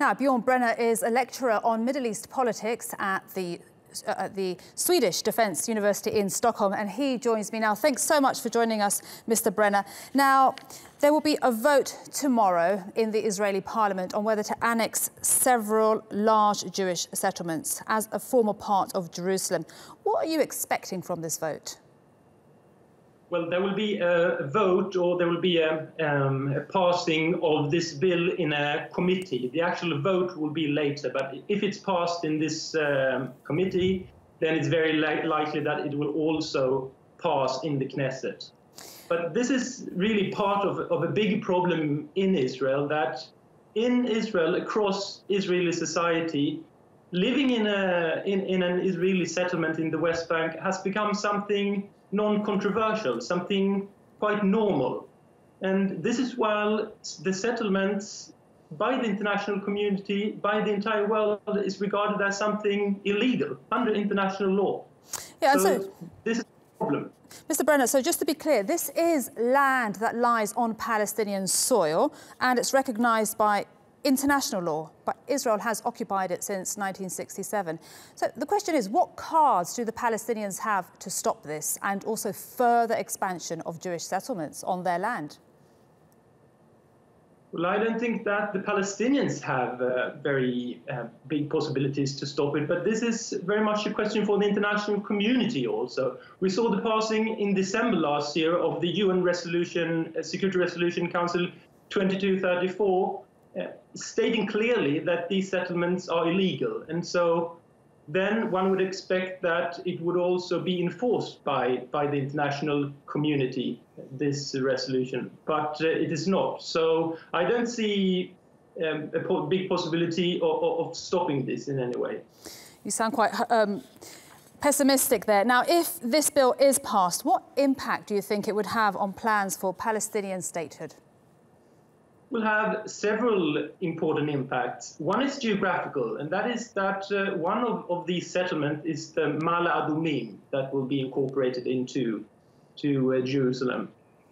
Now, Bjorn Brenner is a lecturer on Middle East politics at the Swedish Defence University in Stockholm, and he joins me now. Thanks so much for joining us, Mr. Brenner. Now, there will be a vote tomorrow in the Israeli parliament on whether to annex several large Jewish settlements as a former part of Jerusalem. What are you expecting from this vote? Well, there will be a vote, or there will be a passing of this bill in a committee. The actual vote will be later, but if it's passed in this committee, then it's very likely that it will also pass in the Knesset. But this is really part of a big problem in Israel, that in Israel, across Israeli society, living in an Israeli settlement in the West Bank has become something non-controversial, something quite normal. And this is while the settlements by the international community, by the entire world, is regarded as something illegal under international law. Yeah, so this is a problem. Mr. Brenner, so just to be clear, this is land that lies on Palestinian soil and it's recognised by international law, but Israel has occupied it since 1967. So the question is, what cards do the Palestinians have to stop this and also further expansion of Jewish settlements on their land? Well, I don't think that the Palestinians have very big possibilities to stop it, but this is very much a question for the international community also. We saw the passing in December last year of the UN resolution, Security Resolution Council 2234, stating clearly that these settlements are illegal. And so then one would expect that it would also be enforced by the international community, this resolution. But it is not. So I don't see a big possibility of stopping this in any way. You sound quite pessimistic there. Now, if this bill is passed, what impact do you think it would have on plans for Palestinian statehood? Will have several important impacts. One is geographical, and that is that one of these settlements is the Ma'ale Adumim that will be incorporated into Jerusalem.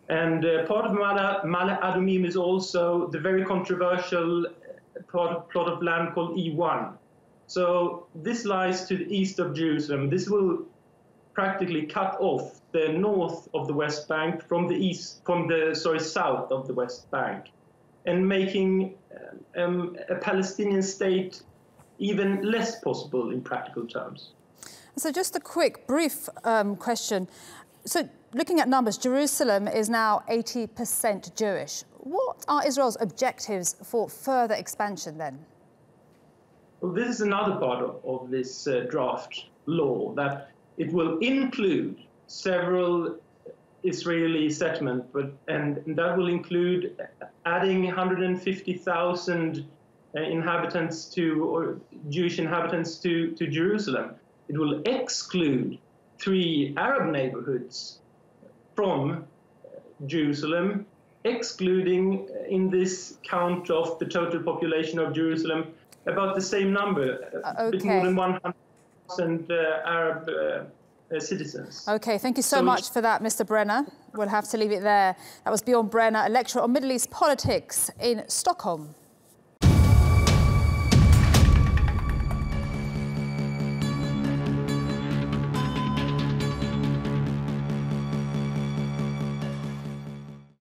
And part of Ma'ale Adumim is also the very controversial plot of land called E1. So this lies to the east of Jerusalem. This will practically cut off the north of the West Bank from the south of the West Bank, and making a Palestinian state even less possible in practical terms. So just a quick, brief question. So looking at numbers, Jerusalem is now 80% Jewish. What are Israel's objectives for further expansion then? Well, this is another part of this draft law, that it will include several Israeli settlement, and that will include adding 150,000 inhabitants or Jewish inhabitants to Jerusalem. It will exclude 3 Arab neighborhoods from Jerusalem, excluding in this count of the total population of Jerusalem about the same number, a bit more than 100,000 Arab citizens. OK, thank you so much for that, Mr. Brenner. We'll have to leave it there. That was Bjorn Brenner, a lecturer on Middle East politics in Stockholm.